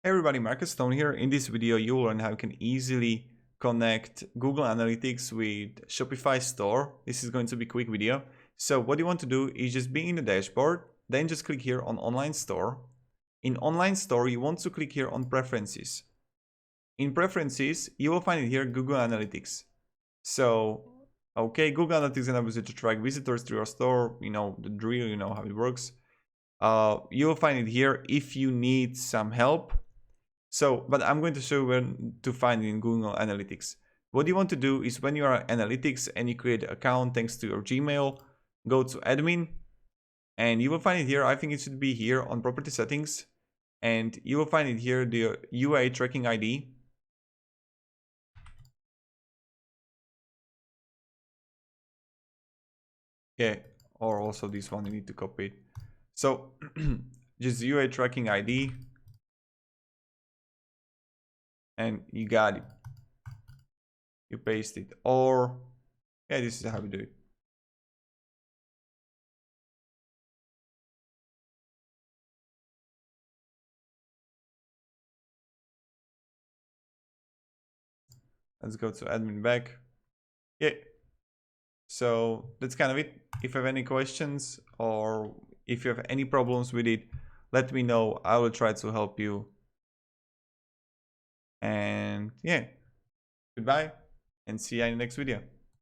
Hey everybody, Marcus Stone here. In this video, you will learn how you can easily connect Google Analytics with Shopify store. This is going to be a quick video. So what you want to do is just be in the dashboard, then just click here on Online Store. In Online Store, you want to click here on Preferences. In Preferences, you will find it here Google Analytics. So, okay, Google Analytics enables you to track visitors to your store. You know the drill, you know how it works. You will find it here if you need some help. So, but I'm going to show you where to find it in Google Analytics. What you want to do is when you are Analytics and you create an account thanks to your Gmail, go to Admin, and you will find it here. I think it should be here on Property Settings, and you will find it here, the UA Tracking ID. Yeah, or also this one, you need to copy it. So, just UA Tracking ID. And you got it. You paste it, or yeah, this is how we do it. Let's go to admin back. Yeah, so that's kind of it. If you have any questions or if you have any problems with it, let me know. I will try to help you. And yeah, goodbye and see you in the next video.